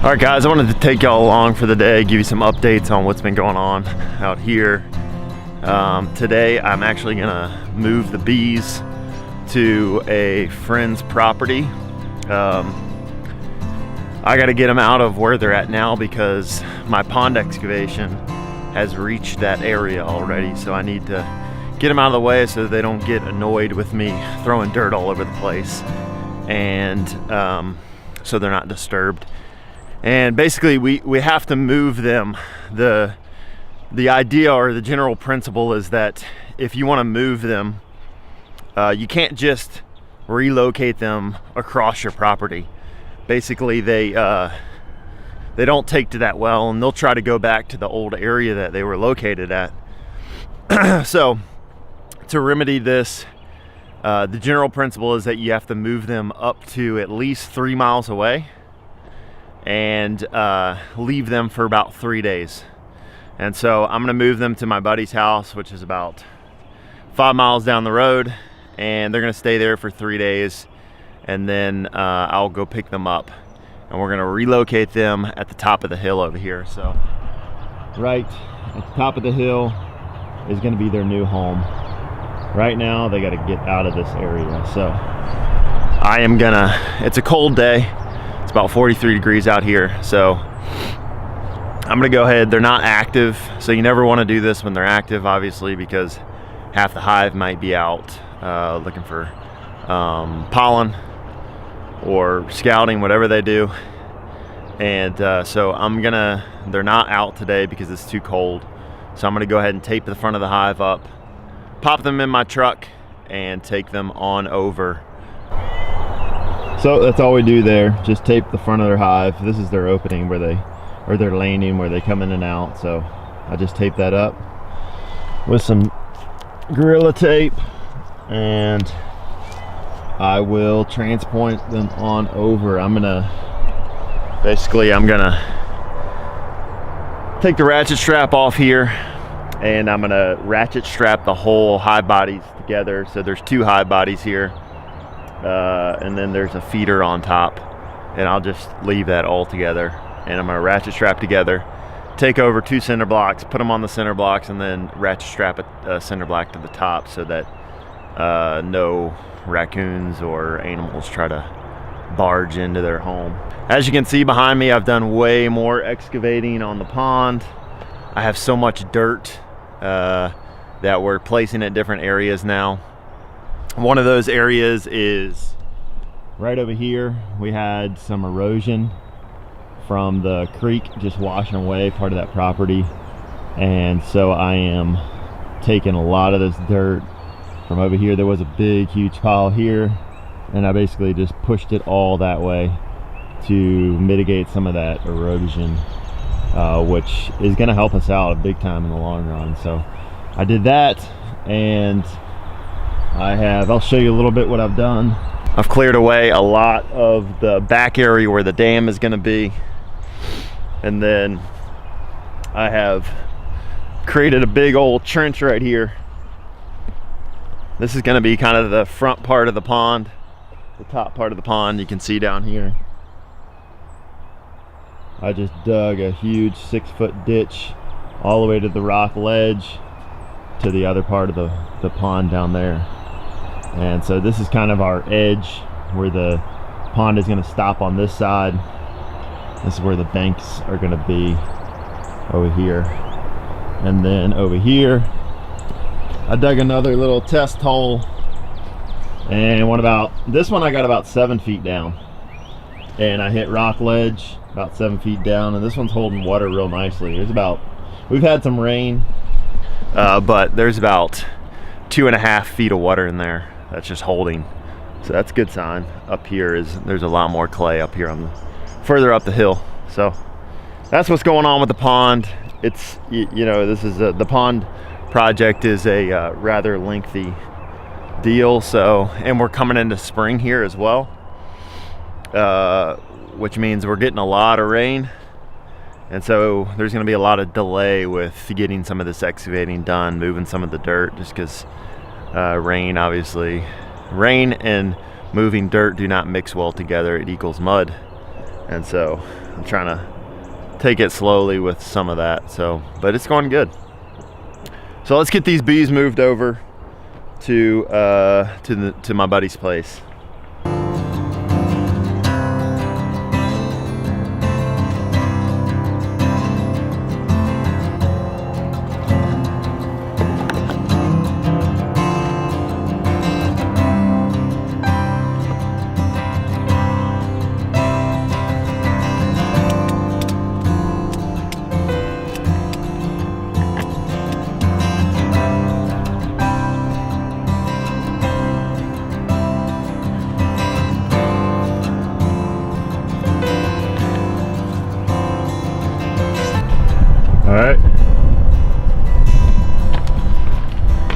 All right, guys, I wanted to take y'all along for the day, give you some updates on what's been going on out here. Today, I'm actually gonna move the bees to a friend's property. I gotta get them out of where they're at now because my pond excavation has reached that area already. So I need to get them out of the way so they don't get annoyed with me throwing dirt all over the place. And so they're not disturbed. And basically we have to move them. The idea or the general principle is that if you want to move them, you can't just relocate them across your property. Basically they don't take to that well, and they'll try to go back to the old area that they were located at. So to remedy this, the general principle is that you have to move them up to at least 3 miles away and leave them for about 3 days. And so I'm gonna move them to my buddy's house, which is about 5 miles down the road, and they're gonna stay there for 3 days, and then I'll go pick them up, and we're gonna relocate them at the top of the hill over here. So right at the top of the hill is gonna be their new home. Right now they gotta get out of this area. So it's a cold day. It's about 43 degrees out here, so I'm gonna go ahead. They're not active, so you never want to do this when they're active, obviously, because half the hive might be out looking for pollen or scouting, whatever they do. And so they're not out today because it's too cold. So I'm gonna go ahead and tape the front of the hive up, pop them in my truck, and take them on over. So that's all we do there, just tape the front of their hive. This is their opening or their laning where they come in and out. So I just tape that up with some Gorilla Tape, and I will transpoint them on over. I'm gonna take the ratchet strap off here, and I'm gonna ratchet strap the whole hive bodies together. So there's 2 hive bodies here. And then there's a feeder on top, and I'll just leave that all together, and I'm gonna ratchet strap together, take over 2 cinder blocks, put them on the cinder blocks, and then ratchet strap a cinder block to the top so that no raccoons or animals try to barge into their home. As you can see behind me, I've done way more excavating on the pond. I have so much dirt that we're placing at different areas now. One of those areas is right over here. We had some erosion from the creek just washing away part of that property, and so I am taking a lot of this dirt from over here. There was a big huge pile here, and I basically just pushed it all that way to mitigate some of that erosion, which is going to help us out big time in the long run. So I did that, and I'll show you a little bit what I've done. I've cleared away a lot of the back area where the dam is going to be, and then I have created a big old trench right here. This is going to be kind of the front part of the pond, the top part of the pond. You can see down here I just dug a huge 6-foot ditch all the way to the rock ledge to the other part of the pond down there. And so this is kind of our edge where the pond is going to stop on this side. This is where the banks are going to be over here. And then over here I dug another little test hole, and this one I got about 7 feet down, and I hit rock ledge about 7 feet down, and this one's holding water real nicely. We've had some rain, but there's about 2.5 feet of water in there that's just holding, so that's a good sign. Up here there's a lot more clay up here further up the hill. So that's what's going on with the pond. It's the pond project is a rather lengthy deal. So, and we're coming into spring here as well, which means we're getting a lot of rain, and so there's going to be a lot of delay with getting some of this excavating done, moving some of the dirt, just because rain and moving dirt do not mix well together. It equals mud. And so I'm trying to take it slowly with some of that. So, but it's going good. So let's get these bees moved over to my buddy's place. All right,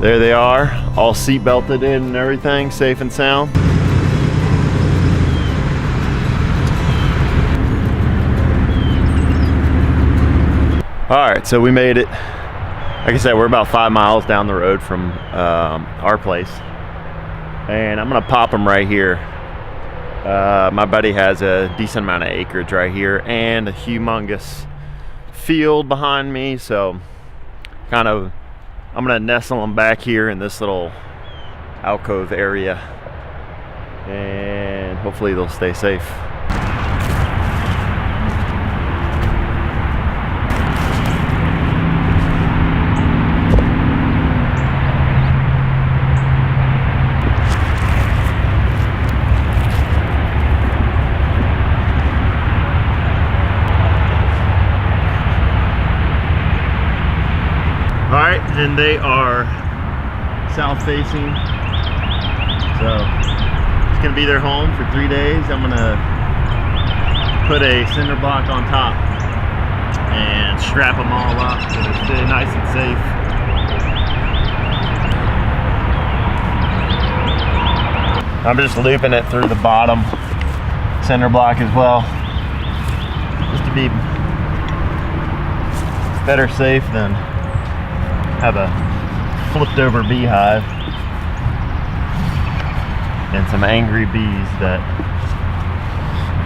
there they are, all seat belted in and everything, safe and sound. All right, so we made it. Like I said, we're about 5 miles down the road from our place, and I'm gonna pop them right here. My buddy has a decent amount of acreage right here and a humongous field behind me, so I'm gonna nestle them back here in this little alcove area, and hopefully they'll stay safe. All right, and they are south facing, so it's gonna be their home for 3 days. I'm gonna put a cinder block on top and strap them all up so they stay nice and safe. I'm just looping it through the bottom cinder block as well, just to be better safe than have a flipped over beehive and some angry bees that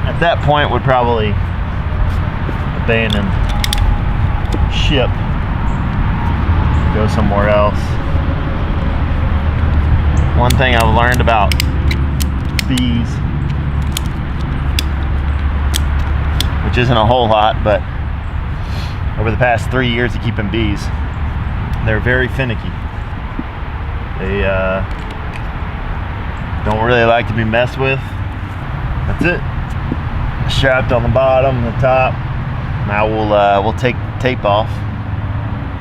at that point would probably abandon ship, go somewhere else. One thing I've learned about bees, which isn't a whole lot, but over the past 3 years of keeping bees, they're very finicky. They don't really like to be messed with. That's it. Strapped on the bottom, the top. Now we'll take the tape off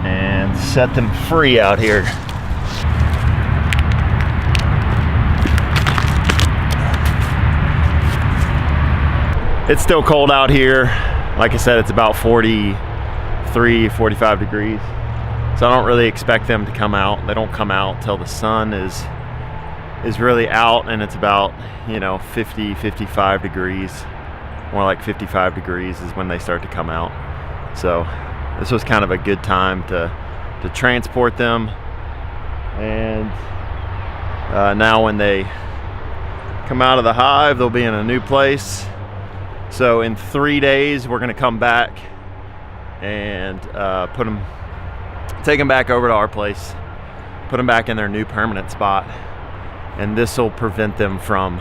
and set them free out here. It's still cold out here. Like I said, it's about 43, 45 degrees. So I don't really expect them to come out. They don't come out till the sun is really out, and it's about 50, 55 degrees. More like 55 degrees is when they start to come out. So this was kind of a good time to transport them. And now when they come out of the hive, they'll be in a new place. So in 3 days, we're gonna come back and take them back over to our place, put them back in their new permanent spot, and this will prevent them from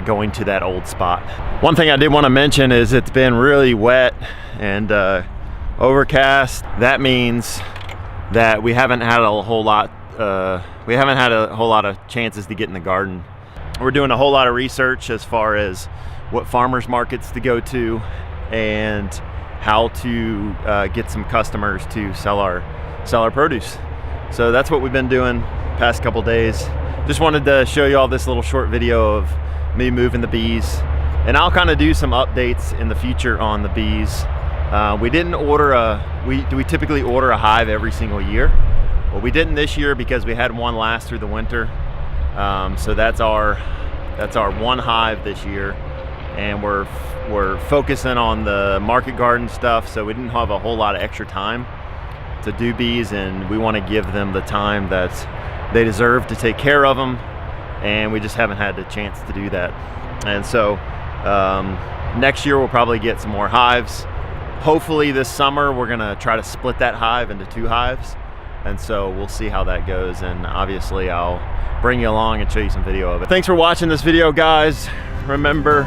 going to that old spot. One thing I did want to mention is it's been really wet and overcast. That means that we haven't had a whole lot of chances to get in the garden. We're doing a whole lot of research as far as what farmers markets to go to and how to get some customers to sell our produce. So that's what we've been doing past couple days. Just wanted to show you all this little short video of me moving the bees, and I'll kind of do some updates in the future on the bees. We typically order a hive every single year. Well, we didn't this year because we had one last through the winter. So that's our one hive this year, and we're focusing on the market garden stuff, so we didn't have a whole lot of extra time to do bees, and we want to give them the time that they deserve to take care of them, and we just haven't had the chance to do that. And so Next year we'll probably get some more hives. Hopefully this summer we're gonna try to split that hive into 2 hives. And so we'll see how that goes. And obviously I'll bring you along and show you some video of it. Thanks for watching this video, guys. Remember,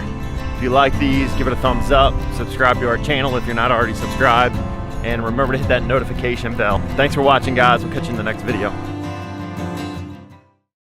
if you like these, give it a thumbs up, subscribe to our channel if you're not already subscribed, and remember to hit that notification bell. Thanks for watching, guys. We'll catch you in the next video.